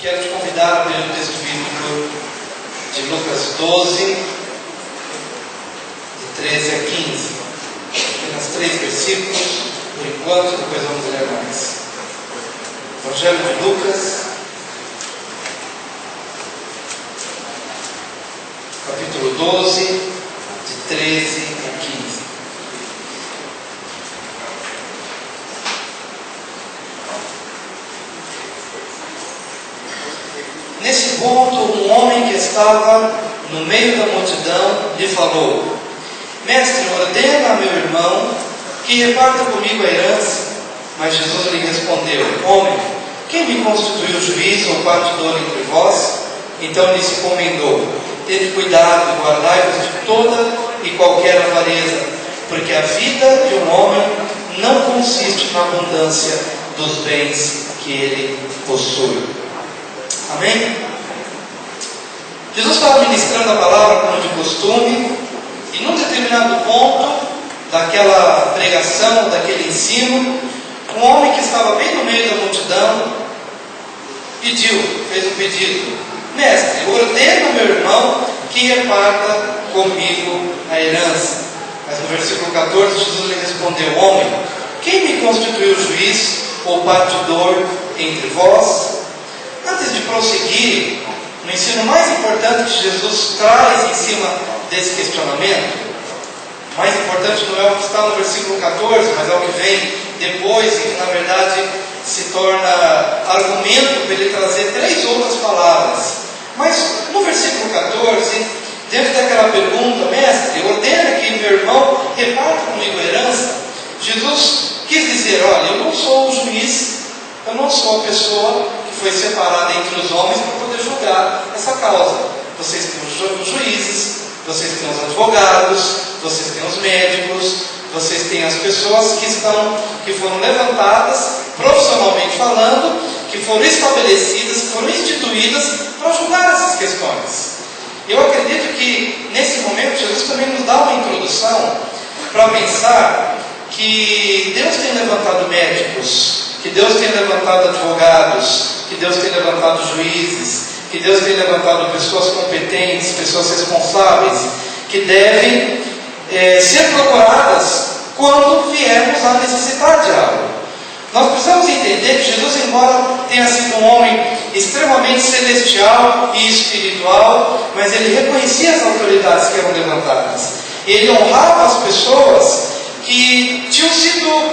Quero te convidar a ler o texto bíblico de Lucas 12, de 13 a 15. Apenas 3 versículos, por enquanto, depois vamos ler mais. Evangelho de Lucas, capítulo 12, de 13 a 15. Nesse ponto, um homem que estava no meio da multidão lhe falou: Mestre, ordena a meu irmão que reparta comigo a herança. Mas Jesus lhe respondeu: Homem, quem me constituiu juiz ou partidor entre vós? Então lhe se comendou: Tede cuidado e guardai-vos de toda e qualquer avareza, porque a vida de um homem não consiste na abundância dos bens que ele possui. Amém? Jesus estava ministrando a palavra como de costume, e num determinado ponto daquela pregação, daquele ensino, um homem que estava bem no meio da multidão fez um pedido: Mestre, ordena ao meu irmão que reparta comigo a herança. Mas no versículo 14, Jesus lhe respondeu: Homem, quem me constituiu juiz ou partidor entre vós? Antes de prosseguir no ensino mais importante que Jesus traz em cima desse questionamento, mais importante não é o que está no versículo 14, mas é o que vem depois, e que na verdade se torna argumento para ele trazer 3 outras palavras. Mas no versículo 14, dentro daquela pergunta: Mestre, ordena que meu irmão reparta comigo a herança, Jesus quis dizer: olha, eu não sou o juiz, eu não sou a pessoa que foi separada entre os homens para poder julgar essa causa. Vocês têm os juízes, vocês têm os advogados, vocês têm os médicos, vocês têm as pessoas que foram levantadas, profissionalmente falando, que foram estabelecidas, que foram instituídas para julgar essas questões. Eu acredito que nesse momento Jesus também nos dá uma introdução para pensar que Deus tem levantado médicos, que Deus tem levantado advogados, que Deus tem levantado juízes, que Deus tem levantado pessoas competentes, pessoas responsáveis, que devem ser procuradas quando viermos a necessitar de algo. Nós precisamos entender que Jesus, embora tenha sido um homem extremamente celestial e espiritual, mas ele reconhecia as autoridades que eram levantadas. Ele honrava as pessoas que tinham sido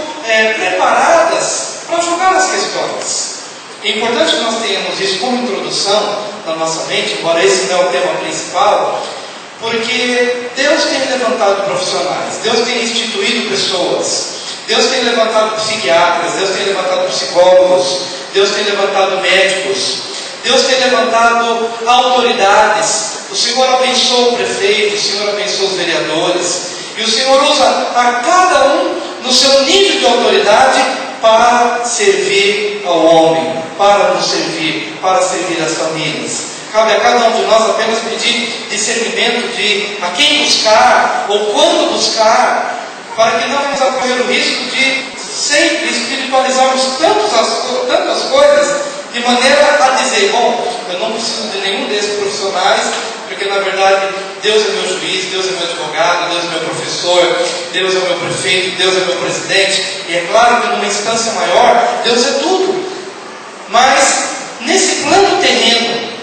preparadas para julgar as questões. É importante que nós tenhamos isso como introdução na nossa mente, embora esse não é o tema principal, porque Deus tem levantado profissionais, Deus tem instituído pessoas, Deus tem levantado psiquiatras, Deus tem levantado psicólogos, Deus tem levantado médicos, Deus tem levantado autoridades. O Senhor abençoa o prefeito, o Senhor abençoa os vereadores, e o Senhor usa a cada um no seu nível de autoridade para servir ao homem, para nos servir, para servir as famílias. Cabe a cada um de nós apenas pedir discernimento de a quem buscar ou quando buscar, para que não venhamos a correr o risco de sempre espiritualizarmos tantas coisas, de maneira a dizer: bom, eu não preciso de nenhum desses profissionais, porque na verdade Deus é meu juiz, Deus é meu advogado, Deus é meu professor, Deus é meu prefeito, Deus é meu presidente. E é claro que numa instância maior, Deus é tudo. Mas nesse plano terreno,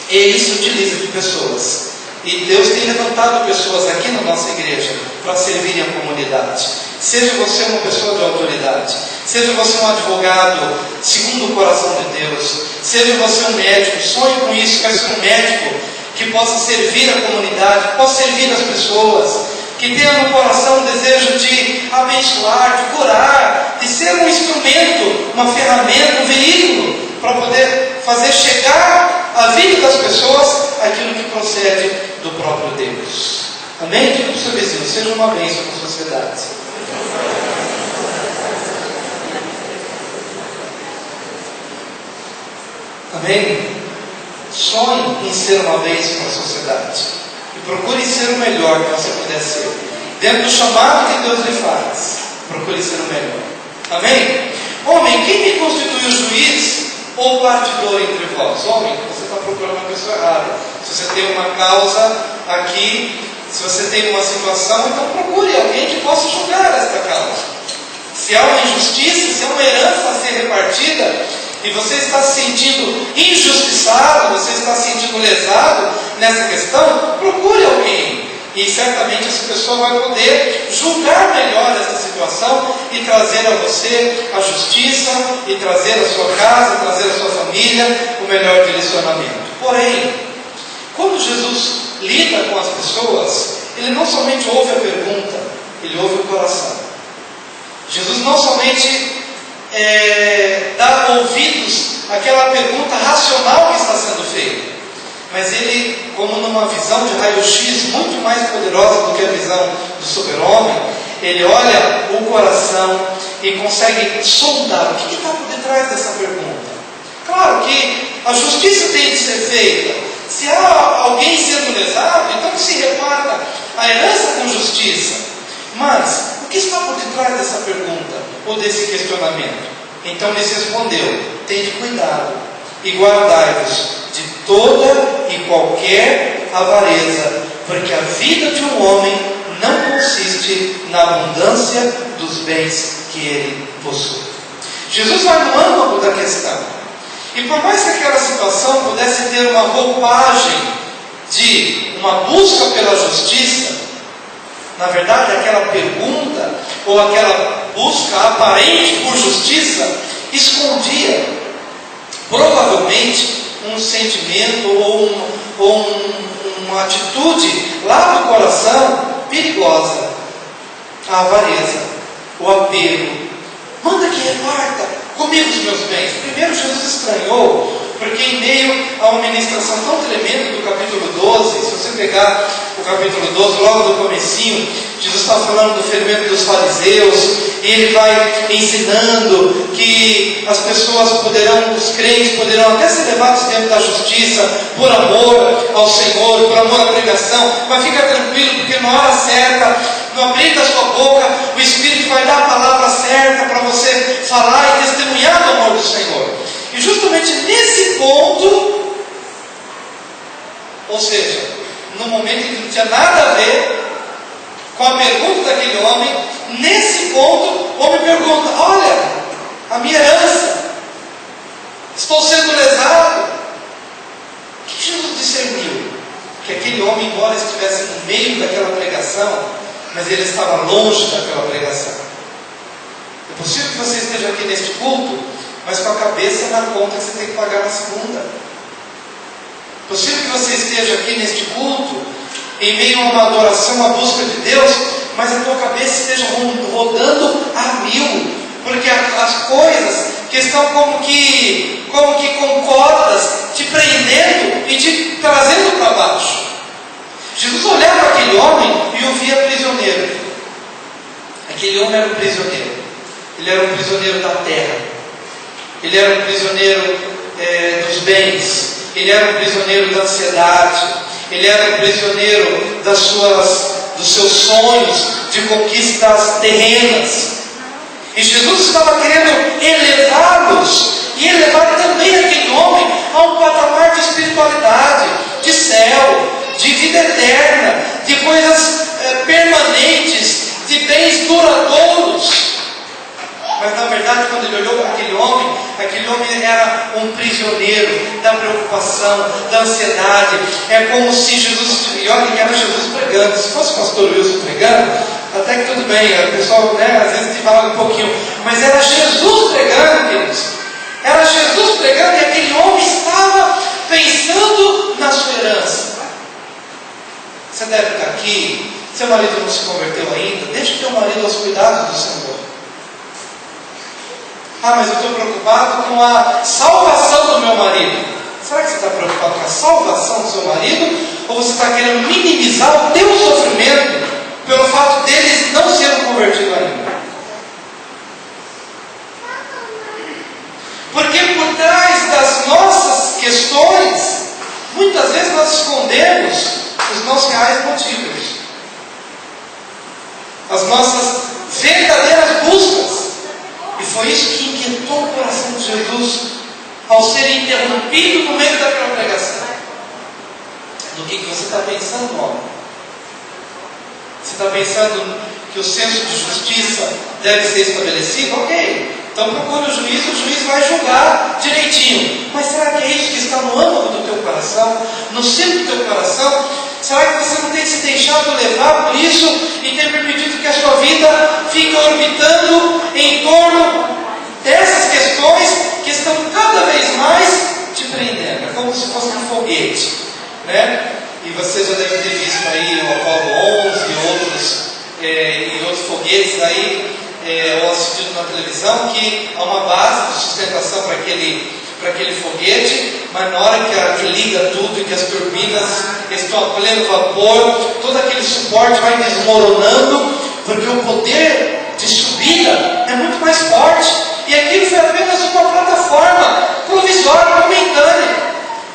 ele se utiliza de pessoas. E Deus tem levantado pessoas aqui na nossa igreja para servirem a comunidade. Seja você uma pessoa de autoridade, seja você um advogado segundo o coração de Deus, seja você um médico, sonhe com isso, quer ser um médico que possa servir a comunidade, que possa servir as pessoas, que tenha no coração o desejo de abençoar, de curar, de ser um instrumento, uma ferramenta, um veículo para poder fazer chegar à vida das pessoas aquilo que procede do próprio Deus. Amém? Diga para o seu vizinho: seja uma bênção para a sociedade. Amém? Sonhe em ser uma bênção para a sociedade e procure ser o melhor que você puder ser dentro do chamado que Deus lhe faz. Procure ser o melhor. Amém? Homem, quem me constituiu juiz ou partidor entre vós? Homem, você está procurando uma pessoa errada. Se você tem uma causa aqui, se você tem uma situação, então procure alguém que possa julgar esta causa. Se há uma injustiça, se há uma herança a ser repartida, e você está se sentindo injustiçado, você está se sentindo lesado nessa questão, procure alguém. E certamente essa pessoa vai poder julgar melhor essa situação e trazer a você a justiça, e trazer a sua casa, trazer a sua família o melhor direcionamento. Porém, quando Jesus lida com as pessoas, Ele não somente ouve a pergunta, Ele ouve o coração. Jesus não somente dá ouvidos àquela pergunta racional que está sendo feita, mas Ele, como numa visão de raio-x muito mais poderosa do que a visão do super-homem, Ele olha o coração e consegue sondar o que está por detrás dessa pergunta. Claro que a justiça tem de ser feita. Se há alguém sendo lesado, então que se reparta a herança com justiça. Mas o que está por detrás dessa pergunta ou desse questionamento? Então lhes respondeu: tende cuidado e guardai-vos de toda e qualquer avareza, porque a vida de um homem não consiste na abundância dos bens que ele possui. Jesus vai no âmago da questão. E por mais que aquela situação pudesse ter uma roupagem de uma busca pela justiça, na verdade aquela pergunta ou aquela busca aparente por justiça escondia provavelmente um sentimento ou uma atitude lá do coração perigosa: a avareza, o apego. Manda que reparta comigo os meus bens. Primeiro, Jesus estranhou, porque em meio a uma ministração tão tremenda do capítulo 12, se você pegar o capítulo 12, logo do comecinho, Jesus está falando do fermento dos fariseus, e Ele vai ensinando que as pessoas poderão, os crentes poderão até ser levados dentro da justiça, por amor ao Senhor, por amor à pregação, mas fica tranquilo, porque na hora certa, no abrir da sua boca, o Espírito vai dar a palavra certa para você falar e testemunhar do amor do Senhor. E justamente nesse ponto, ou seja, no momento em que não tinha nada a ver com a pergunta daquele homem, nesse ponto, o homem pergunta: olha, a minha herança, estou sendo lesado. O que Jesus discerniu? Que aquele homem, embora estivesse no meio daquela pregação, mas ele estava longe daquela pregação. É possível que você esteja aqui neste culto, mas com a cabeça na conta que você tem que pagar na segunda. É possível que você esteja aqui neste culto, em meio a uma adoração, uma busca de Deus, mas a tua cabeça esteja rodando a mil, porque as coisas que estão como que com cordas te prendendo e te trazendo para baixo. Jesus olhava aquele homem e o via prisioneiro. Aquele homem era um prisioneiro. Ele era um prisioneiro da terra. Ele era um prisioneiro dos bens. Ele era um prisioneiro da ansiedade. Ele era um prisioneiro dos seus sonhos de conquistas terrenas. E Jesus estava querendo elevá-los e elevar também aquele homem a um patamar de espiritualidade, de céu, de vida eterna, de coisas permanentes, de bens duradouros. Mas na verdade, quando ele olhou para aquele homem era um prisioneiro da preocupação, da ansiedade. É como se Jesus, e olha que era Jesus pregando. Se fosse o pastor Wilson pregando, até que tudo bem, o pessoal às vezes te fala um pouquinho, mas era Jesus pregando, queridos. Era Jesus pregando, e aquele homem estava pensando na sua herança. Você deve estar aqui, seu marido não se converteu ainda, deixe teu marido aos cuidados do Senhor. Ah, mas eu estou preocupado com a salvação do meu marido. Será que você está preocupado com a salvação do seu marido? Ou você está querendo minimizar o teu sofrimento pelo fato deles não serem convertidos ainda? Porque por trás das nossas questões, muitas vezes nós escondemos os nossos reais motivos, as nossas verdadeiras buscas. E foi isso que inquietou o coração de Jesus ao ser interrompido no meio daquela pregação. No que você está pensando, homem? Você está pensando que o senso de justiça deve ser estabelecido? Ok. Então procure o juiz vai julgar direitinho. Mas será que é isso que está no âmago do teu coração? No centro do teu coração? Será que você não tem se deixado levar por isso e tem permitido que a sua vida fique orbitando em torno dessas questões que estão cada vez mais te prendendo? É como se fosse um foguete, né? E você já deve ter visto aí o Apollo 11 e outros foguetes aí, ou assistido na televisão, que há uma base de sustentação para aquele foguete, mas na hora que liga tudo e que as turbinas estão a pleno vapor, todo aquele suporte vai desmoronando, porque o poder de subida é muito mais forte, e aquilo foi apenas uma plataforma provisória, momentânea.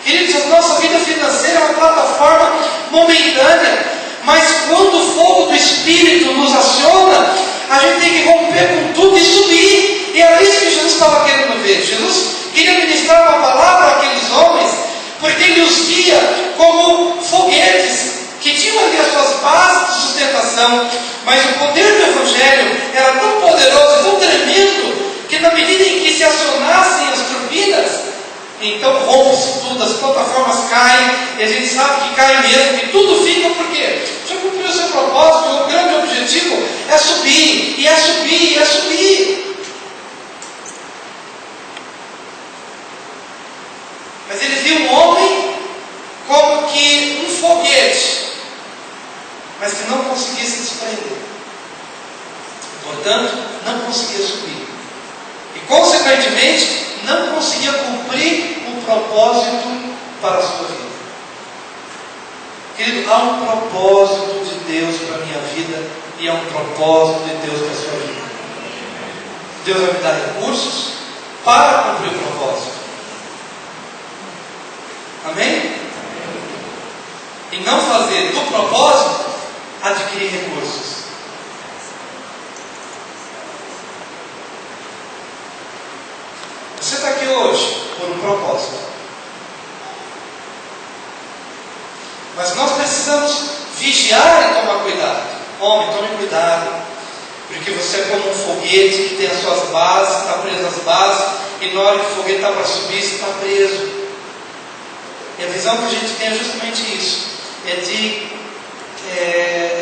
Queridos, a nossa vida financeira é uma plataforma momentânea, mas quando o fogo do Espírito nos aciona, a gente tem que romper com tudo e subir. E era isso que Jesus estava querendo ver. Jesus queria ministrar uma palavra àqueles homens, porque Ele os via como foguetes que tinham ali as suas bases de sustentação, mas o poder do Evangelho era tão poderoso, tão tremendo, que na medida em que se acionassem as turbinas, então rompe-se tudo, as plataformas caem, e a gente sabe que cai mesmo, que tudo fica porque já cumpriu o seu propósito, o grande objetivo é subir, e é subir, e é subir. Mas ele viu um homem como que um foguete, mas que não conseguia se desprender, portanto, não conseguia subir, e consequentemente, não conseguia cumprir o propósito para a sua vida. Querido, há um propósito de Deus para a minha vida e há um propósito de Deus para a sua vida. Deus vai me dar recursos para cumprir o propósito. Amém? E não fazer do propósito adquirir recursos. Você está aqui hoje por um propósito. Mas nós precisamos vigiar e tomar cuidado. Homem, tome cuidado. Porque você é como um foguete que tem as suas bases, está preso às bases, e na hora que o foguete está para subir, você está preso. E a visão que a gente tem é justamente isso. É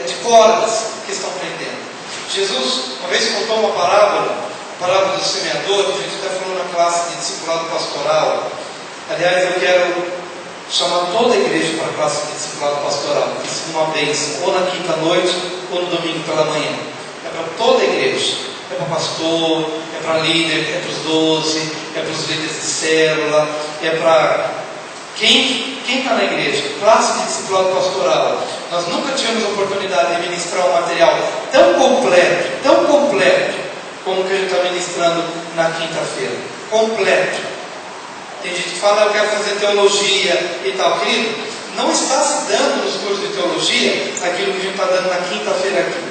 de cordas que estão prendendo. Jesus, uma vez contou uma parábola, a parábola do semeador, que a gente até falou na classe de discipulado pastoral. Aliás, eu quero chamar toda a igreja para a classe de discipulado pastoral, isso é uma bênção, ou na quinta noite, ou no domingo pela manhã. É para toda a igreja, é para pastor, é para líder, é para os 12, é para os líderes de célula, é para quem está na igreja, classe de discipulado pastoral. Nós nunca tivemos a oportunidade de ministrar um material tão completo, como que a gente está ministrando na quinta-feira. Completo. Tem gente que fala, eu quero fazer teologia e tal. Querido, não está se dando nos cursos de teologia aquilo que a gente está dando na quinta-feira aqui.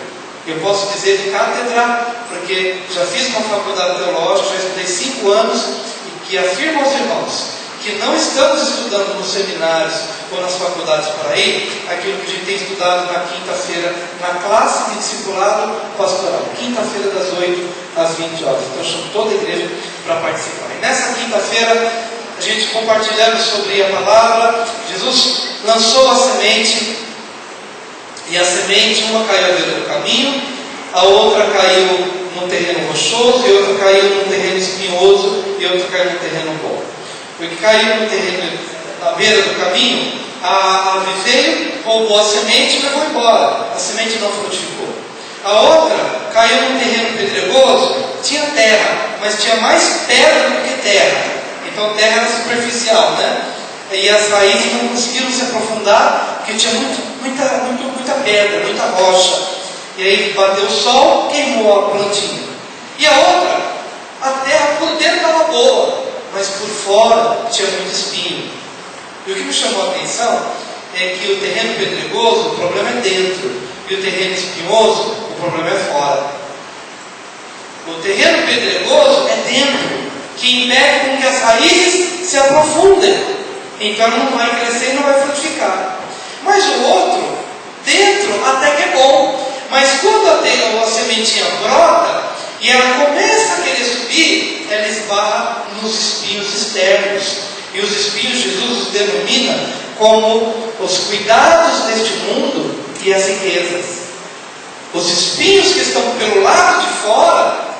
Eu posso dizer de cátedra, porque já fiz uma faculdade teológica, já estudei 5 anos, e que afirmo aos irmãos que não estamos estudando nos seminários ou nas faculdades por aí aquilo que a gente tem estudado na quinta-feira, na classe de discipulado pastoral, quinta-feira das 8 às 20 horas. Então eu chamo toda a igreja para participar. E nessa quinta-feira, a gente compartilhando sobre a palavra, Jesus lançou a semente, e a semente, uma caiu à beira do caminho, a outra caiu num terreno rochoso, e outra caiu num terreno espinhoso, e outra caiu num terreno bom. O que caiu no terreno à beira do caminho, a ave veio, roubou a semente e levou embora. A semente não frutificou. A outra caiu num terreno pedregoso, tinha terra, mas tinha mais pedra do que terra. Então terra era superficial, né? E as raízes não conseguiram se aprofundar, porque tinha muita pedra, muita rocha. E aí bateu o sol, queimou a plantinha. E a outra, a terra por dentro estava boa, mas por fora tinha muito espinho. E o que me chamou a atenção é que o terreno pedregoso, o problema é dentro, e o terreno espinhoso, o problema é fora. O terreno pedregoso é dentro, que impede com que as raízes se aprofundem. Então não vai crescer e não vai frutificar. Mas o outro, dentro até que é bom. Mas quando a sementinha brota e ela começa a querer subir, ela esbarra nos espinhos externos. E os espinhos Jesus os denomina como os cuidados deste mundo e as riquezas. Os espinhos que estão pelo lado de fora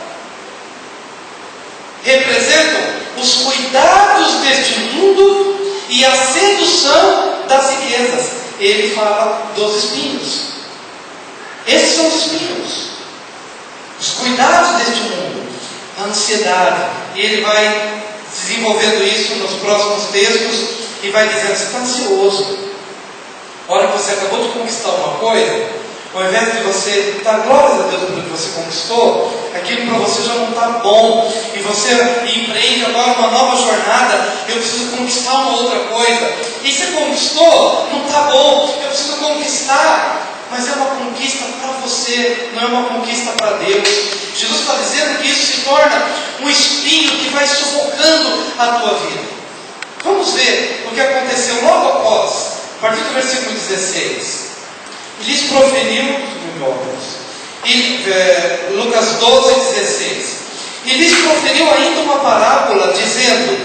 representam os cuidados deste mundo e a sedução das riquezas. Ele fala dos espinhos. Esses são os espinhos, os cuidados deste mundo, a ansiedade. E ele vai desenvolvendo isso nos próximos textos e vai dizendo: você está ansioso. Olha, você acabou de conquistar uma coisa, ao invés de você dar glórias a Deus pelo que você conquistou, aquilo para você já não está bom, e você empreende agora uma nova jornada. Eu preciso conquistar uma outra coisa, e você conquistou, não está bom, eu preciso conquistar. Mas é uma conquista para você, não é uma conquista para Deus. Jesus está dizendo que isso se torna um espinho que vai sufocando a tua vida. Vamos ver o que aconteceu logo após, a partir do versículo 16. E lhes proferiu, Lucas 12, 16. E lhes proferiu ainda uma parábola, dizendo: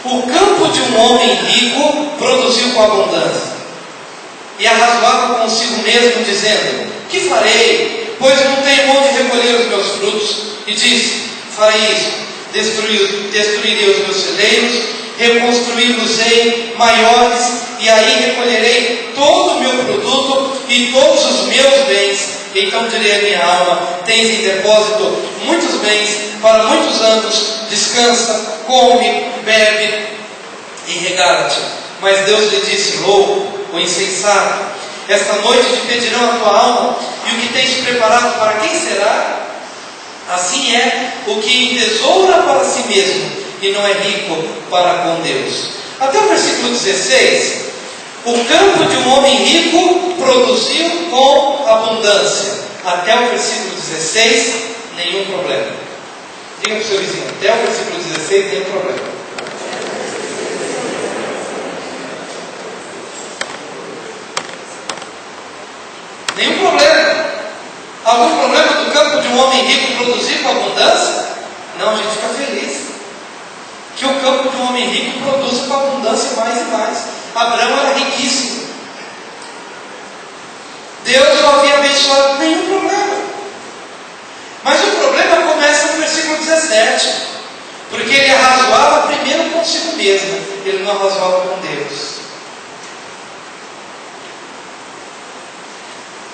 o campo de um homem rico produziu com abundância. E arrazoava consigo mesmo, dizendo: que farei? Pois não tenho onde recolher os meus frutos. E disse: farei isso, destruirei os meus celeiros, reconstruí-los-ei maiores, e aí recolherei todo o meu produto e todos os meus bens. Então direi à minha alma: tens em depósito muitos bens para muitos anos, descansa, come, bebe e regala-te. Mas Deus lhe disse: louco, o insensato, esta noite te pedirão a tua alma, e o que tens preparado para quem será? Assim é o que entesoura para si mesmo e não é rico para com Deus. Até o versículo 16, o campo de um homem rico produziu com abundância. Até o versículo 16, nenhum problema. Diga para o seu vizinho: até o versículo 16, nenhum problema. Nenhum problema. Algum problema do campo de um homem rico produzir com abundância? Não, a gente fica feliz que o campo de um homem rico produz com abundância mais e mais. Abraão era riquíssimo, Deus o havia abençoado, nenhum problema. Mas o problema começa no versículo 17, porque ele arrazoava primeiro consigo mesmo, ele não arrazoava com Deus.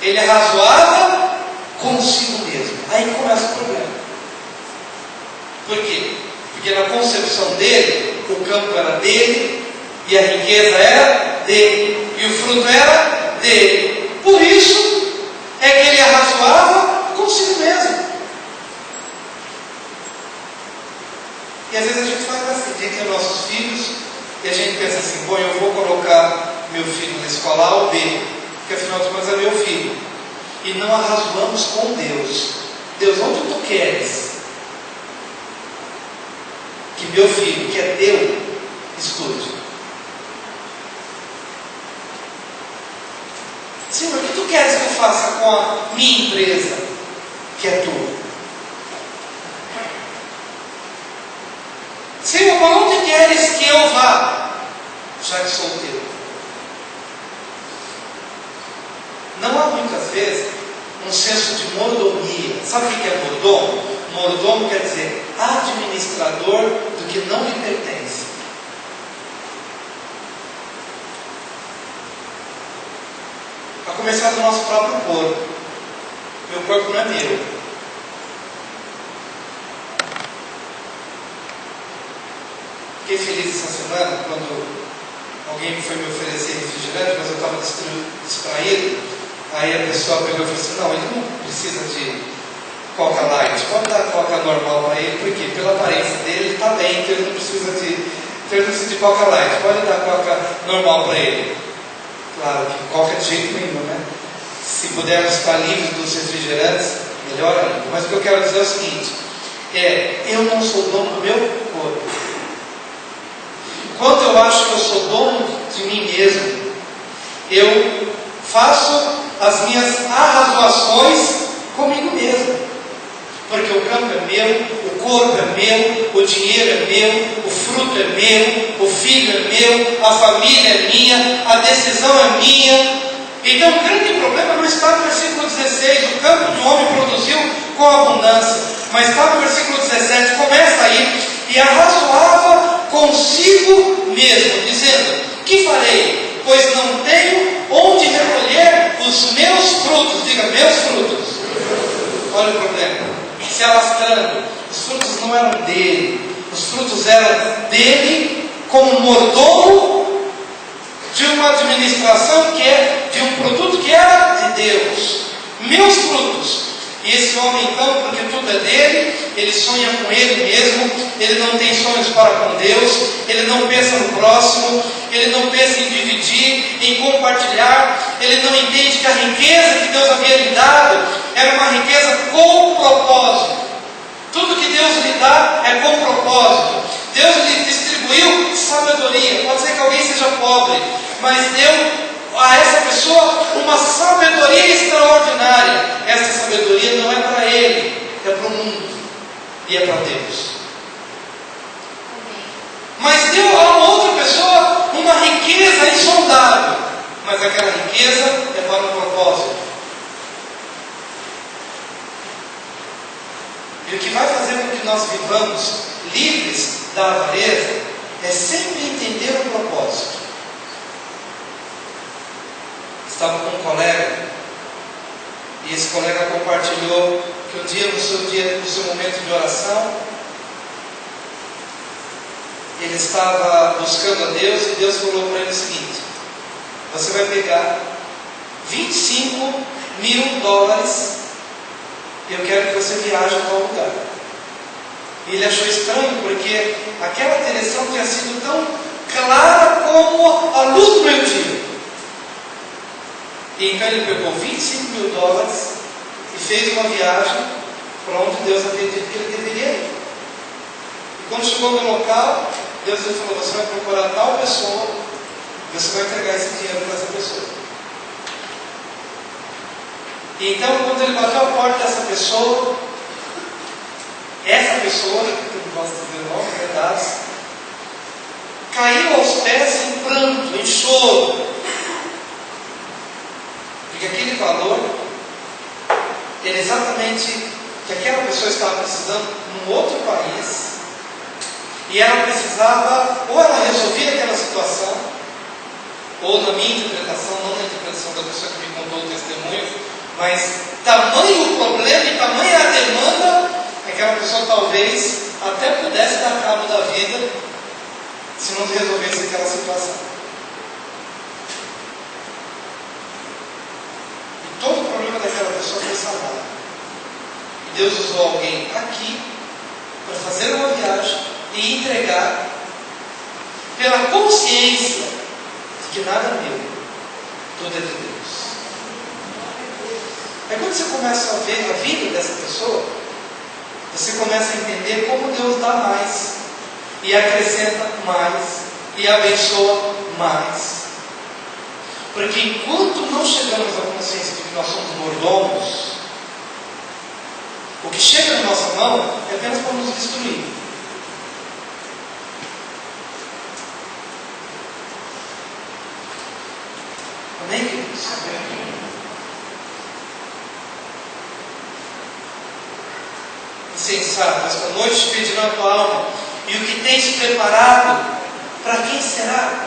Ele arrazoava consigo mesmo. Aí começa o problema. Por quê? Porque na concepção dele, o campo era dele, e a riqueza era dele, e o fruto era dele. Por isso é que ele arrazoava consigo mesmo. E às vezes a gente faz assim, a gente tem nossos filhos, e a gente pensa assim: bom, eu vou colocar meu filho na escola A ou B, porque afinal de contas é meu filho. E não arrazoamos com Deus. Deus, onde tu queres que meu filho, que é teu, estude? Senhor, o que tu queres que eu faça com a minha empresa, que é tua? Senhor, para onde queres que eu vá, já que sou teu? Não há muitas vezes um senso de mordomia. Sabe o que é mordomo? Mordomo quer dizer administrador do que não lhe pertence. A começar do nosso próprio corpo. Meu corpo não é meu. Fiquei feliz essa semana quando alguém foi me oferecer refrigerante, mas eu estava distraído. Aí a pessoa pegou e falou assim: não, ele não precisa de Coca Light, pode dar Coca normal para ele, porque pela aparência dele ele está bem, então ele não precisa de Coca Light, pode dar Coca normal para ele. Claro que Coca de jeito nenhum, né? Se pudermos estar livres dos refrigerantes, melhor ainda. Mas o que eu quero dizer é o seguinte: eu não sou dono do meu corpo. Quando eu acho que eu sou dono de mim mesmo, eu faço as minhas arrazoações comigo mesmo. Porque o campo é meu, o corpo é meu, o dinheiro é meu, o fruto é meu, o filho é meu, a família é minha, a decisão é minha. Então o grande problema não está no versículo 16, o campo do homem produziu com abundância, mas está no versículo 17, começa aí, e arrazoava consigo mesmo, dizendo: que farei? Pois não tenho onde recolher os meus frutos. Diga, meus frutos. Olha o problema, se alastrando, os frutos não eram dele, os frutos eram dele como mordomo de uma administração que é de um produto que era de Deus. Meus frutos. E esse homem então, porque tudo é dele, ele sonha com ele mesmo, ele não tem sonhos para com Deus, ele não pensa no próximo, ele não pensa em dividir, em compartilhar, ele não entende que a riqueza que Deus havia lhe dado era uma riqueza com propósito. Tudo que Deus lhe dá é com propósito. Deus lhe distribuiu sabedoria. Pode ser que alguém seja pobre, mas deu a essa pessoa uma sabedoria extraordinária. Essa sabedoria não é para ele, é para o mundo e é para Deus. Mas deu a outra pessoa uma riqueza insondável, mas aquela riqueza é para um propósito. E o que vai fazer com que nós vivamos livres da avareza é sempre entender o propósito. Estava com um colega, e esse colega compartilhou que um dia, no seu momento de oração, ele estava buscando a Deus, e Deus falou para ele o seguinte: você vai pegar $25 mil, e eu quero que você viaje a tal lugar. E ele achou estranho, porque aquela direção tinha sido tão clara como a luz do meio-dia. E então ele pegou $25 mil e fez uma viagem para onde Deus havia dito que ele deveria ir. E quando chegou no local, Deus lhe falou: você vai procurar tal pessoa, você vai entregar esse dinheiro para essa pessoa. E então, quando ele bateu a porta dessa pessoa, que eu não posso dizer o nome, verdade, caiu aos pés em pranto, em choro. Porque aquele valor era exatamente que aquela pessoa estava precisando num outro país, e ela precisava, ou ela resolvia aquela situação, ou na minha interpretação, não na interpretação da pessoa que me contou o testemunho, mas tamanho o problema e tamanha a demanda, aquela pessoa talvez até pudesse dar cabo da vida se não resolvesse aquela situação. E todo o problema daquela pessoa foi salvado. E Deus usou alguém aqui para fazer uma viagem e entregar pela consciência de que nada é meu, tudo é de Deus. Aí quando você começa a ver a vida dessa pessoa, você começa a entender como Deus dá mais, e acrescenta mais, e abençoa mais. Porque enquanto não chegamos à consciência de que nós somos mordomos, o que chega na nossa mão é apenas para nos destruir. Amém, queridos? Insensato, esta noite pedirão a tua alma, e o que tens preparado, para quem será?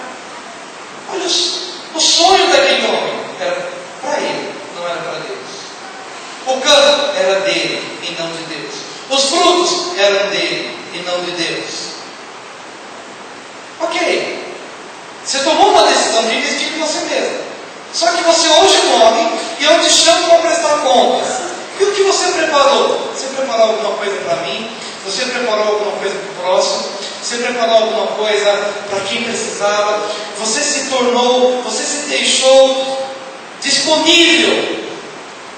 Olha, o sonho daquele homem era para ele, não era para Deus. O campo era dele e não de Deus. Os frutos eram dele e não de Deus. Ok, você tomou uma decisão de investir em você mesmo. Só que você hoje morre e eu te chamo para prestar contas. E o que você preparou? Você preparou alguma coisa para mim? Você preparou alguma coisa para o próximo? Você preparou alguma coisa para quem precisava? Você se tornou, você se deixou disponível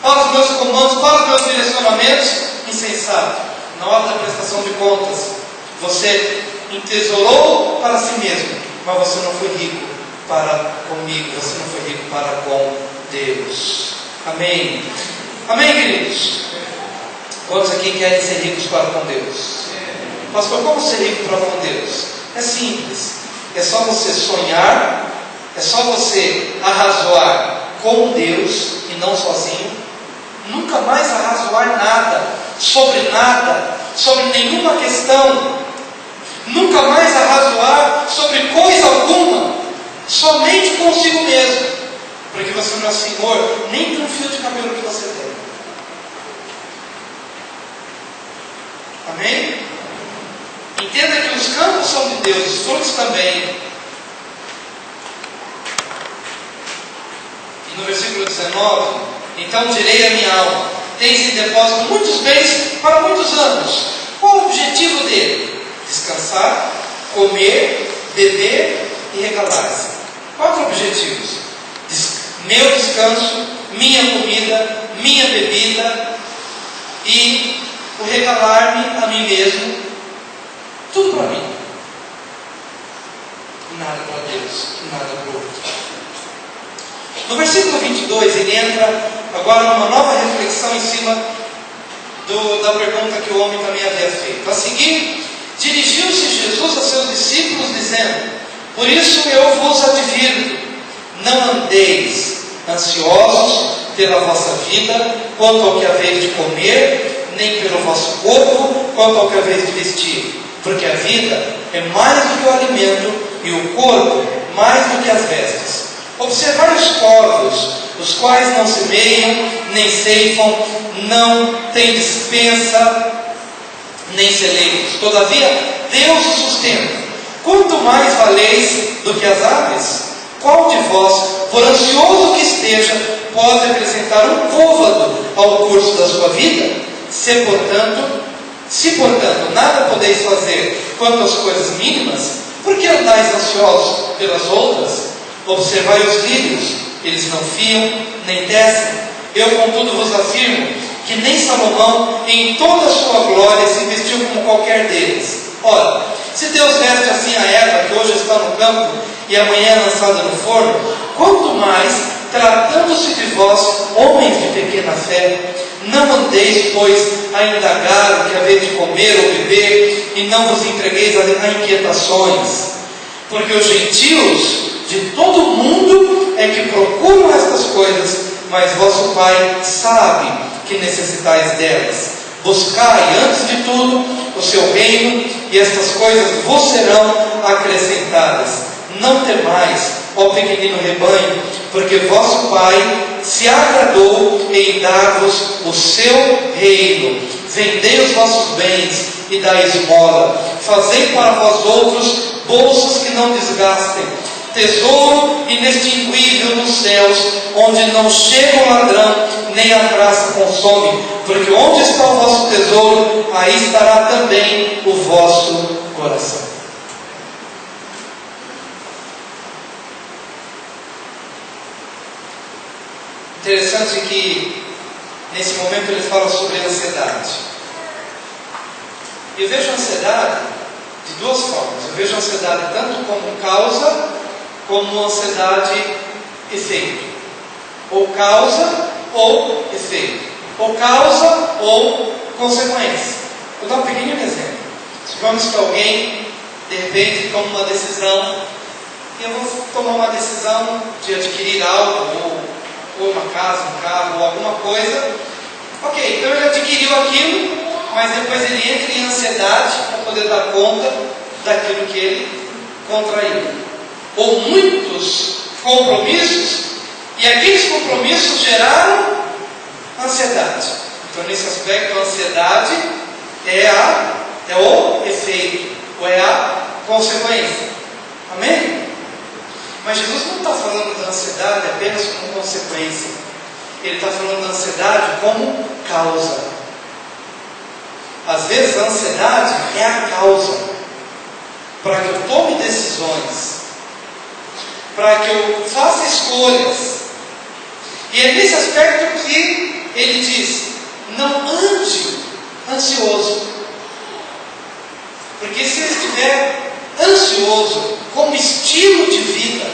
para os meus comandos, para os meus direcionamentos? Insensato. na hora da prestação de contas, você entesourou para si mesmo, mas você não foi rico para comigo, você não foi rico para com Deus. Amém? Amém, queridos? Quantos aqui querem ser ricos para com Deus? Pastor, como ser rico para com Deus? É simples. É só você sonhar, é só você arrazoar com Deus e não sozinho. Nunca mais arrazoar nada, sobre nenhuma questão. Nunca mais arrazoar sobre coisa alguma, somente consigo mesmo. Porque você não é senhor nem de um fio de cabelo que você tem. Amém? Entenda que os campos são de Deus, os frutos também. E no versículo 19: então direi à minha alma: tens em depósito muitos bens para muitos anos. Qual o objetivo dele? Descansar, comer, beber e regalar-se. 4 objetivos: meu descanso, minha comida, minha bebida e o regalar-me a mim mesmo. Tudo para mim. Nada para Deus, nada para o outro. No versículo 22, ele entra agora numa nova reflexão em cima da pergunta que o homem também havia feito. A seguir, dirigiu-se Jesus a seus discípulos, dizendo: por isso eu vos advirto, não andeis ansiosos pela vossa vida, quanto ao que haveis de comer, nem pelo vosso corpo, quanto ao que haveis de vestir. Porque a vida é mais do que o alimento, e o corpo mais do que as vestes. Observai os corvos, os quais não semeiam, nem ceifam, não têm despensa, nem celeiros. Todavia, Deus os sustenta. Quanto mais valeis do que as aves? Qual de vós, por ansioso que esteja, pode acrescentar um côvado ao curso da sua vida? Se, portanto, nada podeis fazer quanto às coisas mínimas, por que andais ansiosos pelas outras? Observai os lírios, eles não fiam, nem tecem. Eu, contudo, vos afirmo que nem Salomão, em toda a sua glória, se vestiu como qualquer deles. Ora, se Deus veste assim a erva que hoje está no campo e amanhã é lançada no forno, quanto mais, tratando-se de vós, homens de pequena fé, não andeis, pois, a indagar o que haveis de comer ou beber, e não vos entregueis a inquietações. Porque os gentios de todo o mundo é que procuram estas coisas, mas vosso Pai sabe que necessitais delas. Buscai, antes de tudo, o seu reino, e estas coisas vos serão acrescentadas. Não temais, ó pequenino rebanho, porque vosso Pai se agradou em dar-vos o seu reino. Vendei os vossos bens e dai esmola. Fazei para vós outros bolsas que não desgastem, tesouro inextinguível nos céus, onde não chega o ladrão, nem a traça consome. Porque onde está o vosso tesouro, aí estará também o vosso coração. Interessante que nesse momento ele fala sobre a ansiedade. Eu vejo a ansiedade de duas formas. Eu vejo a ansiedade tanto como causa, como ansiedade efeito. Ou causa ou efeito. Ou causa ou consequência. Vou dar um pequeno exemplo. Supomos que alguém de repente toma uma decisão, e eu vou tomar uma decisão de adquirir algo, ou uma casa, um carro, ou alguma coisa. Ok, então ele adquiriu aquilo, mas depois ele entra em ansiedade para poder dar conta daquilo que ele contraiu. Ou muitos compromissos, e aqueles compromissos geraram ansiedade. Então nesse aspecto a ansiedade é o efeito, ou é a consequência. Amém? Mas Jesus não está falando da ansiedade apenas como consequência. Ele está falando da ansiedade como causa. Às vezes a ansiedade é a causa para que eu tome decisões, para que eu faça escolhas. E é nesse aspecto que ele diz: não ande ansioso. Porque se ele estiver ansioso como estilo de vida,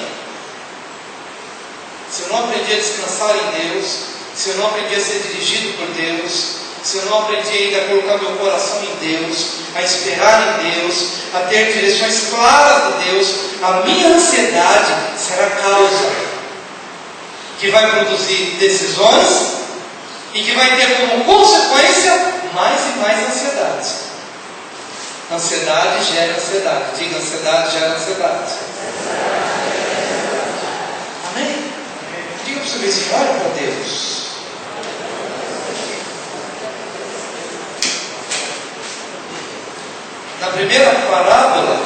se eu não aprendi a descansar em Deus, se eu não aprendi a ser dirigido por Deus, se eu não aprendi ainda a colocar meu coração em Deus, a esperar em Deus, a ter direções claras de Deus, a minha ansiedade será causa que vai produzir decisões e que vai ter como consequência mais e mais ansiedade. Ansiedade gera ansiedade. Diga, ansiedade gera ansiedade. Amém? Diga para o seu vizinho, olha para Deus. Na primeira parábola,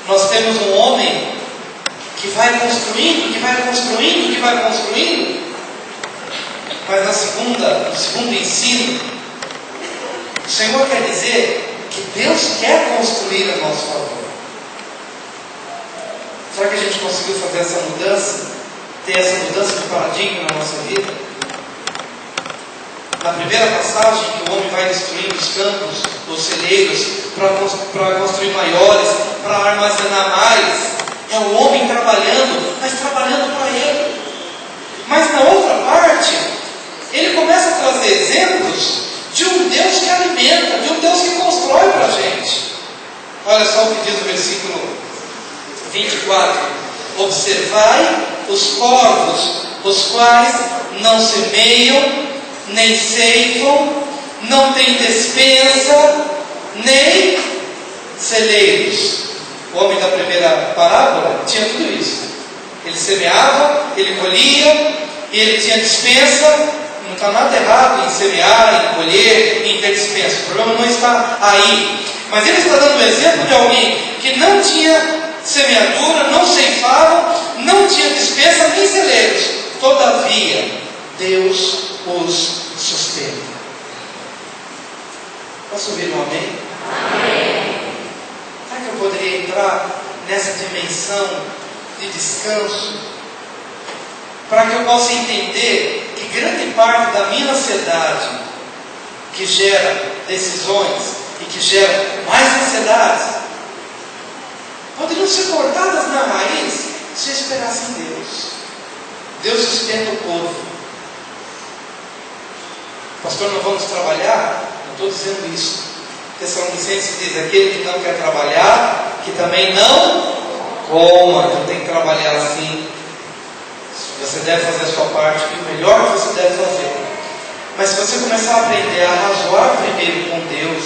nós temos um homem que vai construindo, mas no segundo ensino, o Senhor quer dizer que Deus quer construir a nosso favor. Será que a gente conseguiu fazer essa mudança? Ter essa mudança de paradigma na nossa vida? Na primeira passagem, que o homem vai destruindo os campos, os celeiros, para construir maiores, para armazenar mais, é o homem trabalhando, mas trabalhando para ele. Mas na outra parte, ele começa a trazer exemplos de um Deus que alimenta, de um Deus que constrói para a gente. Olha só o que diz o versículo 24: observai os corvos, os quais não semeiam, nem ceifam, não têm despensa, nem celeiros. O homem da primeira parábola tinha tudo isso. Ele semeava, ele colhia, e ele tinha despensa. Não está nada errado em semear, em colher, em ter dispensa. O problema não está aí. Mas ele está dando um exemplo de alguém que não tinha semeadura, não ceifava, não tinha dispensa nem celeiros. Todavia, Deus os sustenta. Posso ouvir um amém? Amém. Será que eu poderia entrar nessa dimensão de descanso? Para que eu possa entender que grande parte da minha ansiedade, que gera decisões e que gera mais ansiedade, poderiam ser cortadas na raiz se eu esperasse em Deus. Deus sustenta o povo. Pastor, não vamos trabalhar? Não estou dizendo isso. Tessalonicenses diz: aquele que não quer trabalhar, que também não coma. Então tem que trabalhar assim. Você deve fazer a sua parte, e o melhor que você deve fazer. Mas se você começar a aprender a razoar primeiro com Deus,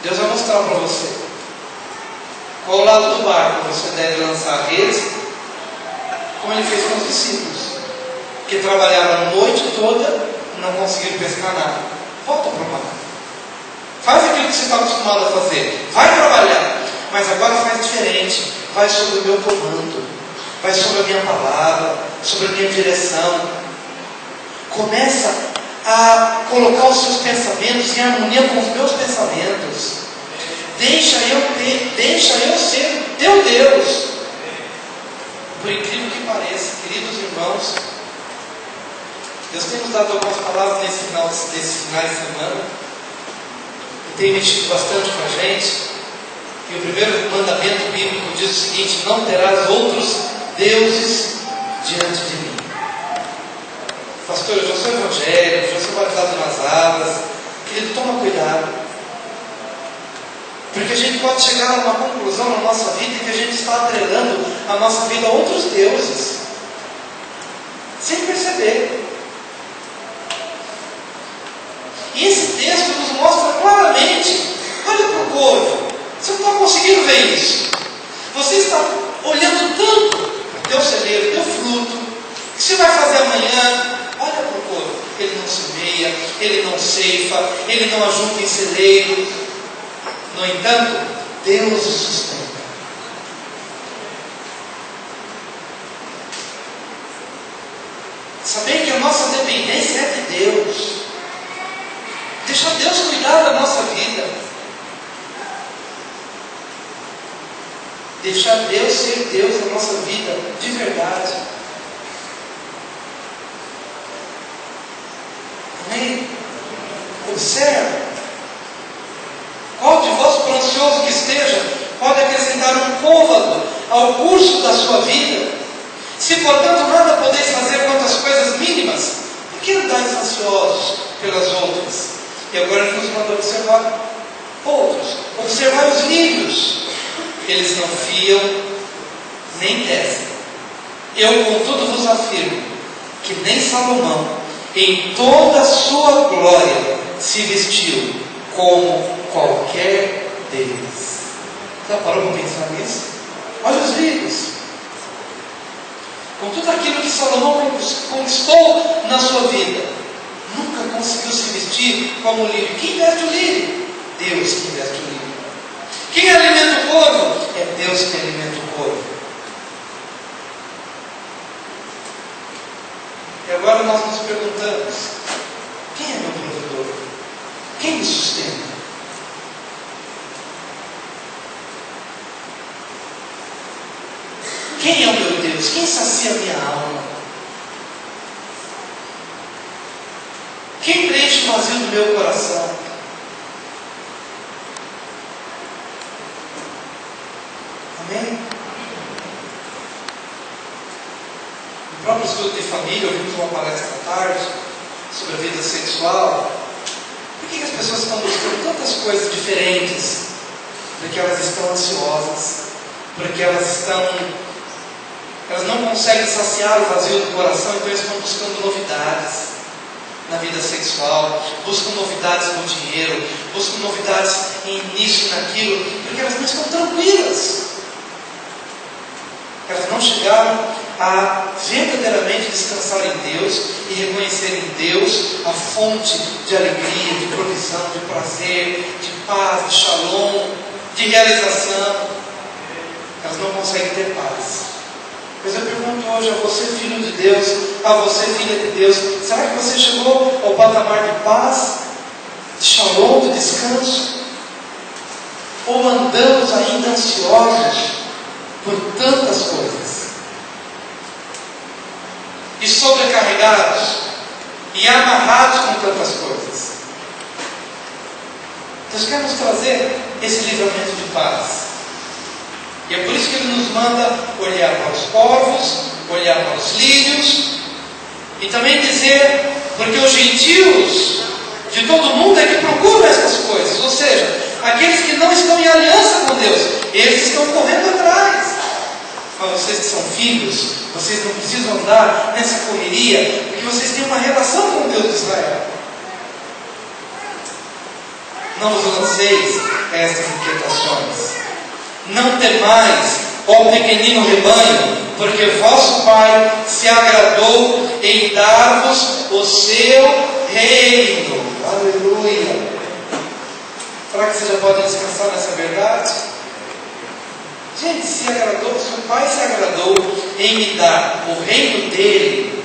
Deus vai mostrar para você qual lado do barco você deve lançar redes, como Ele fez com os discípulos, que trabalharam a noite toda e não conseguiram pescar nada. Volta para o mar. Faz aquilo que você está acostumado a fazer. Vai trabalhar, mas agora faz diferente. Vai sobre o meu comando, vai sobre a minha palavra, sobre a minha direção. Começa a colocar os seus pensamentos em harmonia com os meus pensamentos. Deixa eu ser teu Deus. Por incrível que pareça, queridos irmãos, Deus tem nos dado algumas palavras nesse final de semana, e tem mexido bastante com a gente. E o primeiro mandamento bíblico diz o seguinte: não terás outros deuses diante de mim. Pastor, eu já sou evangélico, já sou batizado nas águas. Querido, toma cuidado. Porque a gente pode chegar a uma conclusão na nossa vida que a gente está atrelando a nossa vida a outros deuses, sem perceber. E esse texto nos mostra claramente. Olha para o corvo. Você não está conseguindo ver isso. Você está olhando tanto o teu celeiro, o teu fruto. O que você vai fazer amanhã? Olha para o corvo. Ele não semeia, ele não ceifa, ele não ajunta em celeiro. No entanto, Deus o sustenta. Saber que a nossa dependência é de Deus. Deixar Deus cuidar da nossa vida. Deixar Deus ser Deus na nossa vida, de verdade. Amém? Observe. Qual de vós, por ansioso que esteja, pode acrescentar um côvado ao curso da sua vida? Se, portanto, nada podeis fazer quanto às coisas mínimas, por que andais ansiosos pelas outras? E agora ele nos manda observar outros. Observar os lírios. Eles não fiam, nem tecem. Eu, contudo, vos afirmo que nem Salomão, em toda a sua glória, se vestiu como qualquer deles. Já parou para pensar nisso? Olha os lírios. Com tudo aquilo que Salomão conquistou na sua vida, nunca conseguiu se vestir como o lírio. Quem veste o lírio? Deus que veste o lírio. Quem alimenta o corvo? É Deus que alimenta o corvo. E agora nós nos perguntamos: quem é meu provedor? Quem me sustenta? Quem é o meu Deus? Quem sacia a minha alma? Quem preenche o vazio do meu coração? Amém? No próprio estudo de família, ouvimos uma palestra à tarde sobre a vida sexual. Por que as pessoas estão buscando tantas coisas diferentes? Porque elas estão ansiosas, porque elas não conseguem saciar o vazio do coração, então eles estão buscando novidades na vida sexual, buscam novidades no dinheiro, buscam novidades nisso e naquilo, porque elas não estão tranquilas. Elas não chegaram a verdadeiramente descansar em Deus e reconhecer em Deus a fonte de alegria, de provisão, de prazer, de paz, de shalom, de realização. Elas não conseguem ter paz. Mas eu pergunto hoje a você, filho de Deus, a você, filha de Deus, será que você chegou ao patamar de paz, de shalom, de descanso? Ou andamos ainda ansiosos por tantas coisas? E sobrecarregados, e amarrados com tantas coisas? Deus quer nos trazer esse livramento de paz. E é por isso que Ele nos manda olhar para os corvos, olhar para os lírios, e também dizer, porque os gentios de todo mundo é que procuram essas coisas, ou seja, aqueles que não estão em aliança com Deus, eles estão correndo atrás. Mas vocês que são filhos, vocês não precisam andar nessa correria, porque vocês têm uma relação com o Deus de Israel. Não vos lanceis estas inquietações. Não temais, ó pequenino rebanho, porque vosso Pai se agradou em dar-vos o seu reino. Aleluia! Será que vocês já podem descansar nessa verdade? Gente, se o Pai se agradou em me dar o reino dele,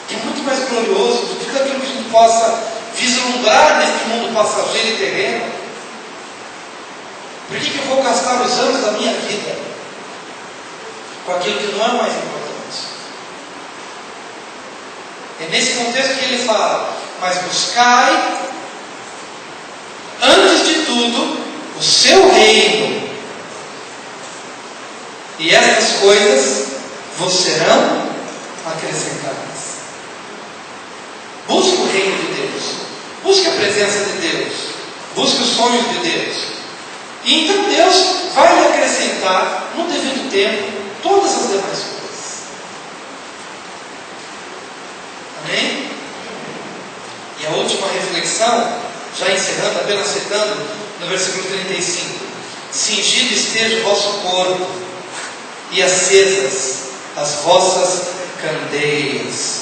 que é muito mais glorioso do que tudo aquilo que a gente possa vislumbrar neste mundo passageiro e terreno. Por que eu vou gastar os anos da minha vida com aquilo que não é mais importante? É nesse contexto que ele fala: mas buscai, antes de tudo, o seu reino, e estas coisas vos serão acrescentadas. Busque o reino de Deus, busque a presença de Deus, busque os sonhos de Deus. E então Deus vai lhe acrescentar, no devido tempo, todas as demais coisas. Amém? E a última reflexão, já encerrando, apenas citando, no versículo 35: cingido esteja o vosso corpo, e acesas as vossas candeias.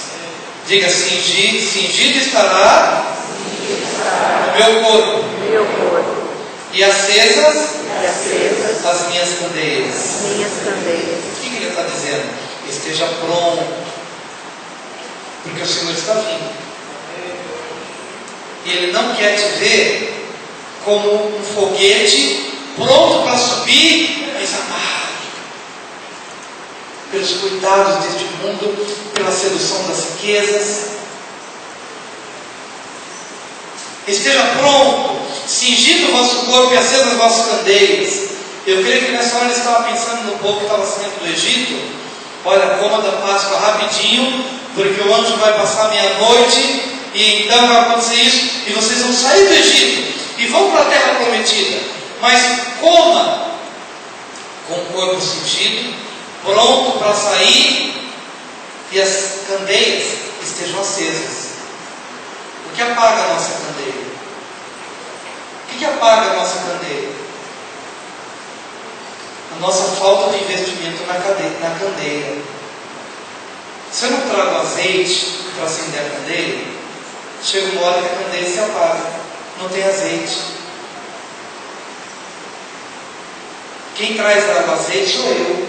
Diga: cingido estará o meu corpo. E acesas as minhas candeias. O que ele está dizendo? Esteja pronto, porque o Senhor está vindo. E Ele não quer te ver como um foguete pronto para subir, mas amado pelos cuidados deste mundo, pela sedução das riquezas. Esteja pronto, cingido o vosso corpo e acesas as vossas candeias. Eu creio que nessa hora ele estava pensando no povo que estava saindo do Egito. Olha, coma da Páscoa rapidinho, porque o anjo vai passar meia-noite, e então vai acontecer isso, e vocês vão sair do Egito, e vão para a terra prometida. Mas coma com o corpo cingido, pronto para sair, e as candeias estejam acesas. O que apaga a nossa candeia? O que apaga a nossa candeia? A nossa falta de investimento na candeia. Se eu não trago azeite para acender a candeia, chega uma hora que a candeia se apaga, não tem azeite. Quem traz água azeite sou eu.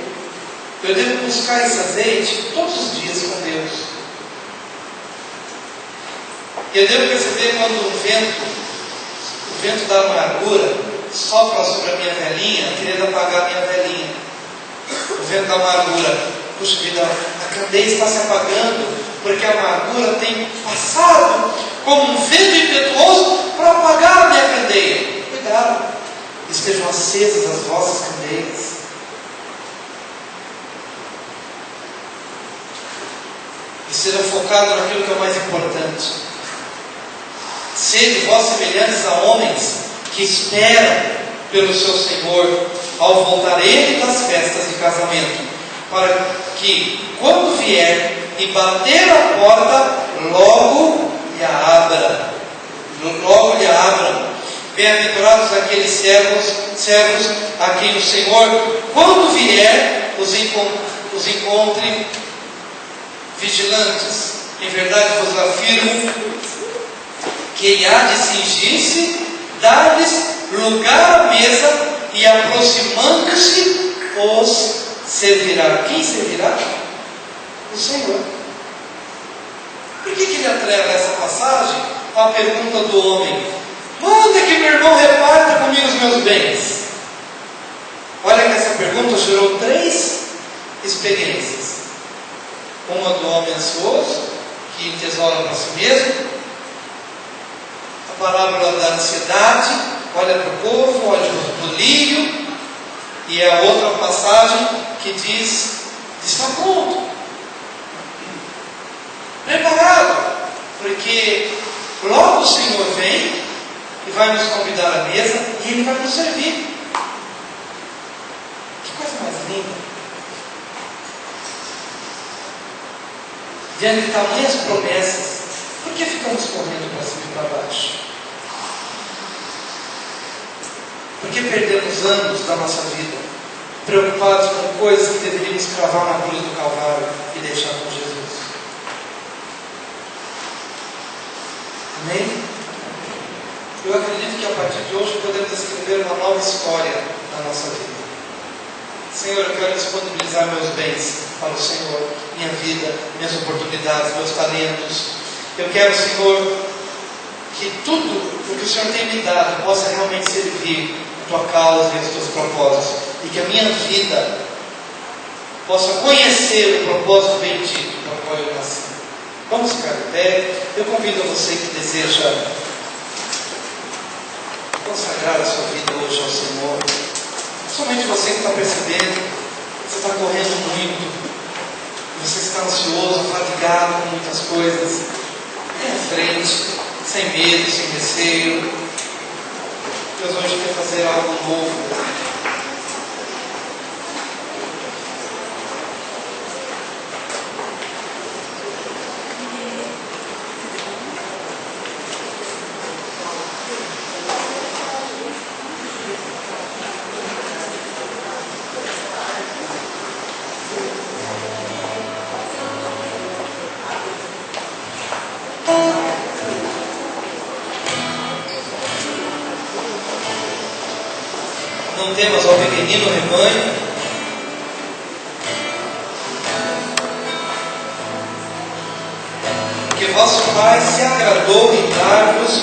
Eu devo buscar esse azeite todos os dias com Deus. Eu devo perceber quando o vento da amargura sopra sobre a minha velhinha, querendo apagar a minha velhinha. O vento da amargura, puxa vida, a candeia está se apagando, porque a amargura tem passado como um vento impetuoso para apagar a minha candeia. Cuidado, estejam acesas as vossas candeias. E seja focado naquilo que é o mais importante. Sede vós semelhantes a homens que esperam pelo seu Senhor ao voltar Ele das festas de casamento, para que, quando vier e bater a porta, logo lhe abra. Logo lhe abra. Bem-aventurados aqueles servos a quem o Senhor, quando vier, os encontre vigilantes. Em verdade vos afirmo que Ele há de cingir-se, dar-lhes lugar à mesa, e aproximando-se os servirá. Quem servirá? O Senhor. Por que ele atrela essa passagem à pergunta do homem? Manda que meu irmão reparta comigo os meus bens. Olha que essa pergunta gerou 3 experiências. Uma do homem ansioso, que entesoura para si mesmo. A parábola da ansiedade, olha para o povo, olha para o lírio. E a outra passagem que diz: está pronto, preparado, porque logo o Senhor vem e vai nos convidar à mesa e Ele vai nos servir. Que coisa mais linda! Diante de tamanhas promessas, por que ficamos correndo para cima e para baixo? Por que perdemos anos da nossa vida preocupados com coisas que deveríamos cravar na cruz do Calvário e deixar com Jesus? Amém? Eu acredito que a partir de hoje podemos escrever uma nova história na nossa vida. Senhor, eu quero disponibilizar meus bens para o Senhor, minha vida, minhas oportunidades, meus talentos. Eu quero, Senhor, que tudo o que o Senhor tem me dado possa realmente servir a Tua causa e os Teus propósitos, e que a minha vida possa conhecer o propósito bendito para o qual eu nasci. Vamos ficar de pé. Eu convido a você que deseja consagrar a sua vida hoje ao Senhor. Somente você que está percebendo que você está correndo muito, você está ansioso, fatigado com muitas coisas. Venha à frente, sem medo, sem receio. Deus hoje quer fazer algo novo. Não temas ao pequenino rebanho, porque vosso Pai se agradou em dar-vos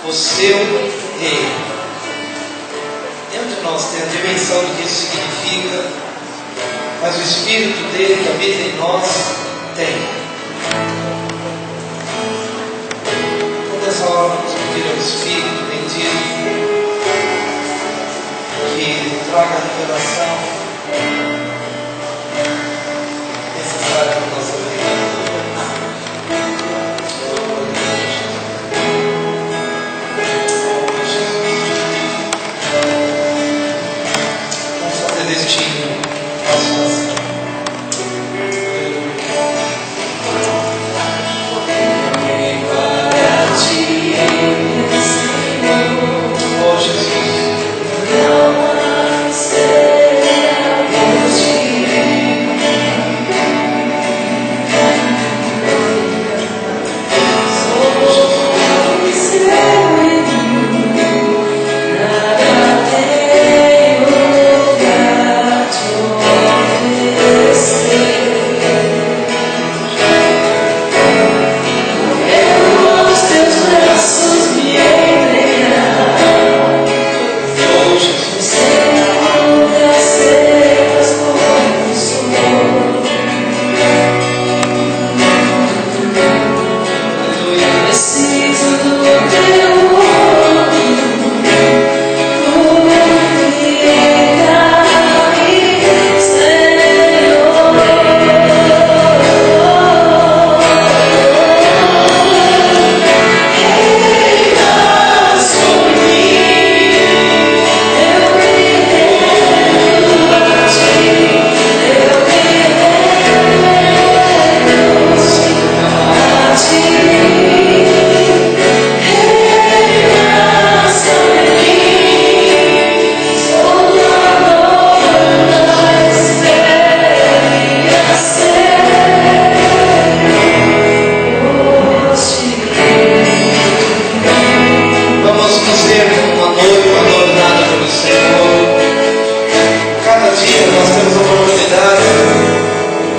o seu Rei. Dentro de nós tem a dimensão do que isso significa, mas o Espírito dele que habita em nós tem. Então, nessa hora, vamos pedir ao Espírito tem dito, que traga a revelação necessária para a nossa vida. Vamos fazer deste nosso coração.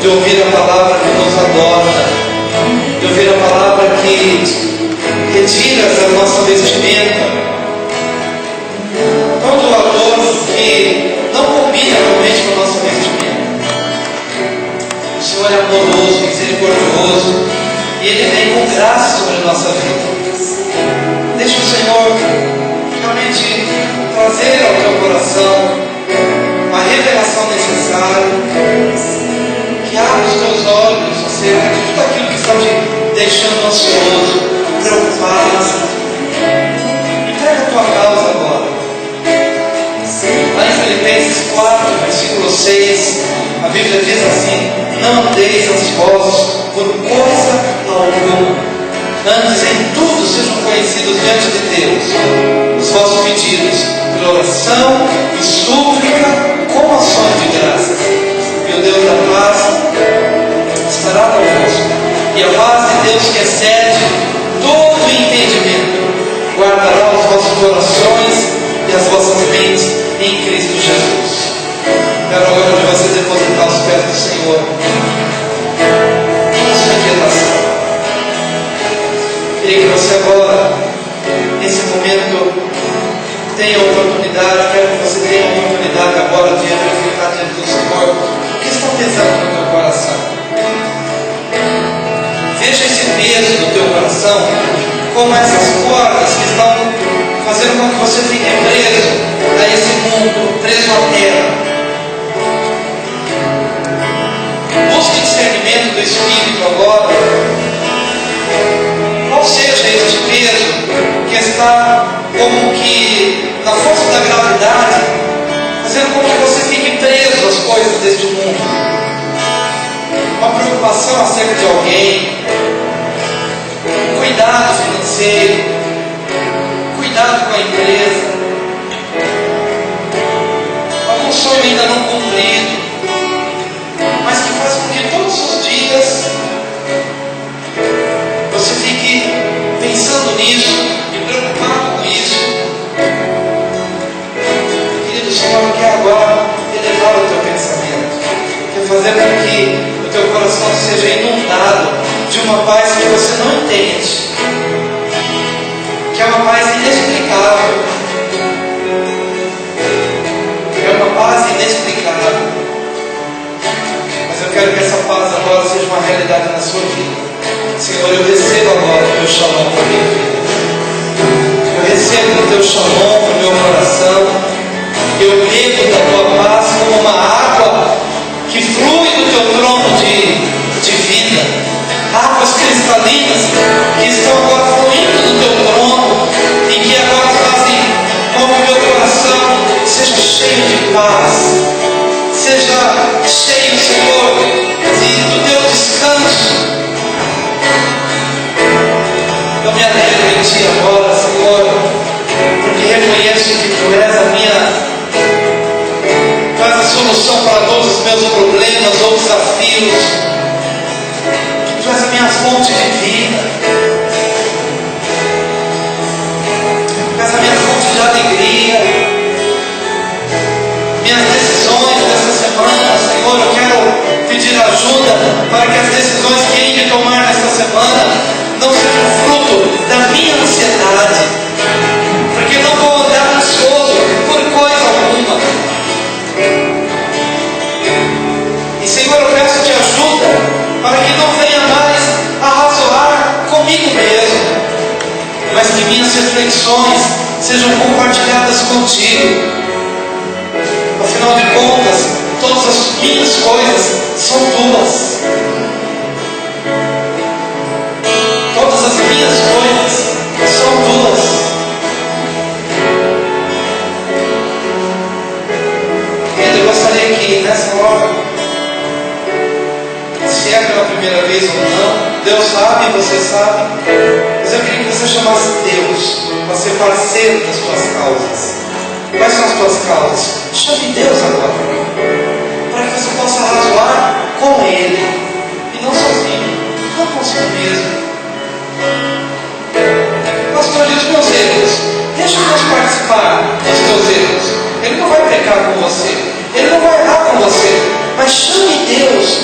De ouvir a palavra que nos adorna, de ouvir a palavra que retira a nossa vestimenta, não do adorno que não combina realmente com a nossa vestimenta. O Senhor é amoroso, misericordioso, e Ele vem com graça sobre a nossa vida. Deixa o Senhor realmente trazer ao teu coração a revelação necessária, que abra os teus olhos acerca de tudo aquilo que está te deixando ansioso, preocupado. Entrega a tua causa agora. Lá em Filipenses 4, versículo 6, a Bíblia diz assim: não andeis ansiosos por coisa alguma, antes em tudo sejam conhecidos diante de Deus os vossos pedidos, por oração e súplica, com ações de graças. E o Deus da paz estará convosco. E a paz de Deus, que excede todo entendimento, guardará os vossos corações e as vossas mentes em Cristo Jesus. Quero agora de você depositar os pés do Senhor na sua inquietação. Queria que você agora, nesse momento, tenha a oportunidade, quero que você tenha a oportunidade agora de verificar diante do Senhor o que está pesando no teu coração. Veja esse peso do teu coração como essas cordas que estão fazendo com que você fique preso a esse mundo, preso à terra. Busque discernimento do Espírito agora. Qual seja esse peso que está como que na força da gravidade, fazendo com que você fique preso às coisas deste mundo. Uma preocupação acerca de alguém, cuidado financeiro, cuidado com a empresa, algum sonho ainda não cumprido, mas que faz com que todos os dias você fique pensando nisso e preocupado com isso. Querido, o Senhor quer agora elevar o teu pensamento, quer fazer com que o teu coração seja inundado de uma paz que você não entende, que é uma paz inexplicável, é uma paz inexplicável. Mas eu quero que essa paz agora seja uma realidade na sua vida. Senhor, eu recebo agora o teu shalom para a minha vida. Eu recebo o teu shalom no meu coração. Eu bebo da tua paz como uma água que flui do teu trono de vida. Águas cristalinas que estão agora fluindo do teu trono e que agora fazem com que o meu coração seja cheio de paz, seja cheio, Senhor, do teu descanso. Eu me alegro em Ti agora, Senhor, porque reconheço que Tu és a solução para todos os meus problemas ou desafios. Tu és a minha fonte de vida. Tu és a minha fonte de alegria. Minhas decisões dessa semana, Senhor, eu quero pedir ajuda para que as decisões que hei de tomar nesta semana não sejam fruto da minha ansiedade, porque não vou andar ansioso por coisa alguma. E Senhor, eu peço-te ajuda para que não venha mais a razoar comigo mesmo, mas que minhas reflexões sejam compartilhadas contigo. Afinal de contas, todas as minhas coisas são tuas. Todas as minhas coisas são tuas. Eu gostaria que nessa hora, se é pela primeira vez ou não, Deus sabe, você sabe, mas eu queria que você chamasse Deus para ser parceiro das suas causas. Quais são as tuas causas? Chame Deus agora, para que você possa razoar com Ele e não sozinho, não consigo mesmo. Pastor, e os meus erros? Deixa Deus participar dos teus erros. Ele não vai pecar com você, Ele não vai errar com você, mas chame Deus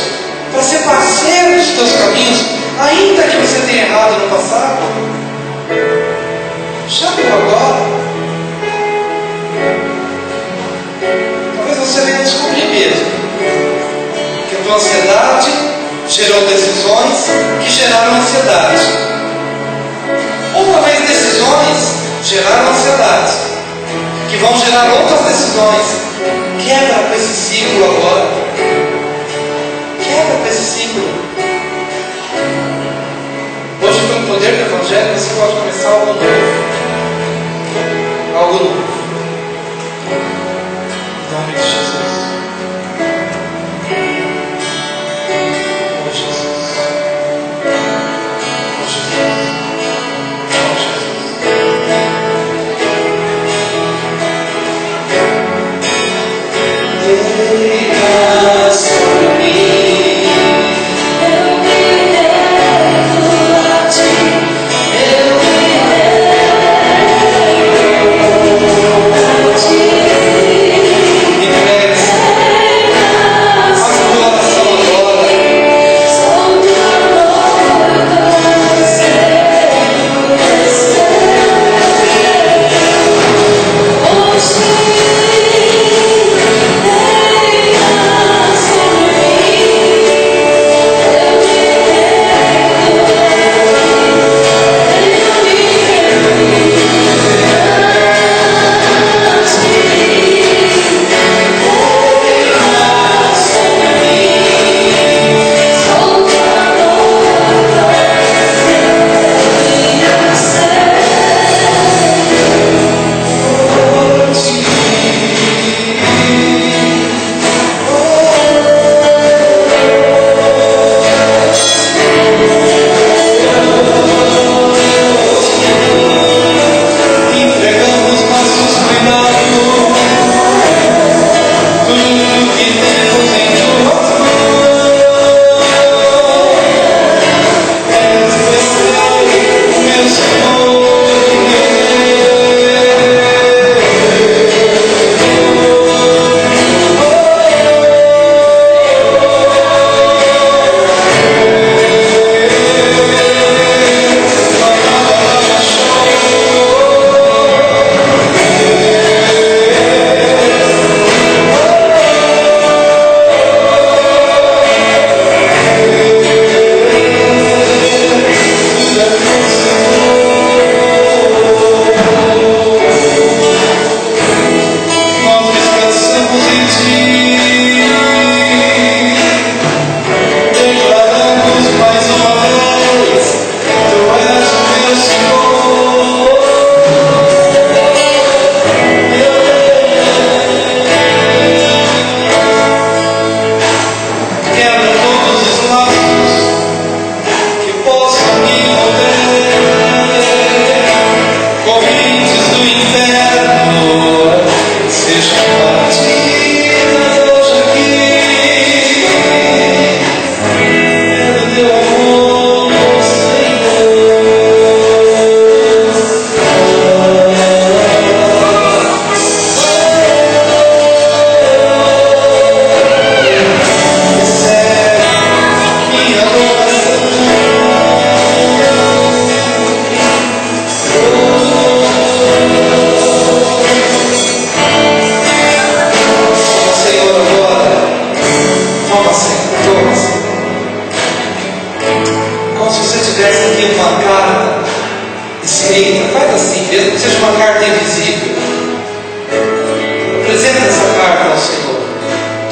para ser parceiro dos teus caminhos, ainda que você tenha errado no passado. Chame-o agora. Talvez você venha descobrir mesmo que a tua ansiedade gerou decisões que geraram ansiedade, ou talvez decisões geraram ansiedade que vão gerar outras decisões. Quebra com esse ciclo agora. Quebra com esse ciclo. Hoje, pelo poder do Evangelho, você pode começar algo novo. Algo novo. Em nome de Jesus. Oh Jesus. Oh Jesus. Oh Jesus.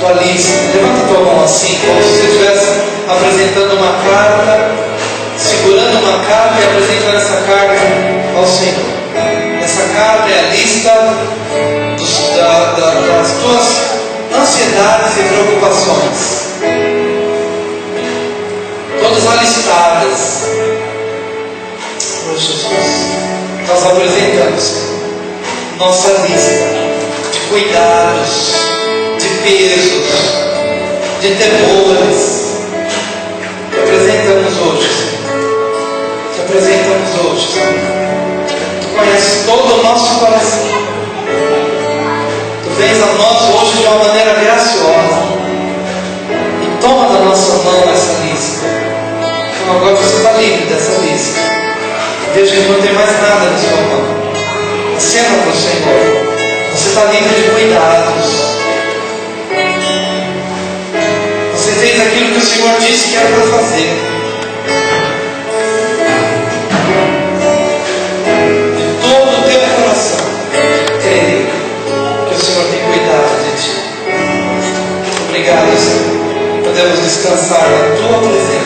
tua lista. Levanta tua mão assim, como se você estivesse apresentando uma carta, segurando uma carta e apresentando essa carta ao Senhor. Essa carta é a lista das tuas ansiedades e preocupações, todas alistadas. Oh Jesus, nós apresentamos nossa lista de cuidados, de pesos, de temores. Te apresentamos hoje, Senhor. Te apresentamos hoje, Senhor. Tu conheces todo o nosso coração. Tu vens a nós hoje de uma maneira graciosa e toma da nossa mão essa lista. Então agora você está livre dessa lista. Veja que não tem mais nada na sua mão. Acena para o Senhor. Você está livre de cuidados. Você fez aquilo que o Senhor disse que era para fazer. De todo o teu coração, creia que o Senhor tem cuidado de ti. Obrigado, Senhor. Podemos descansar na tua presença.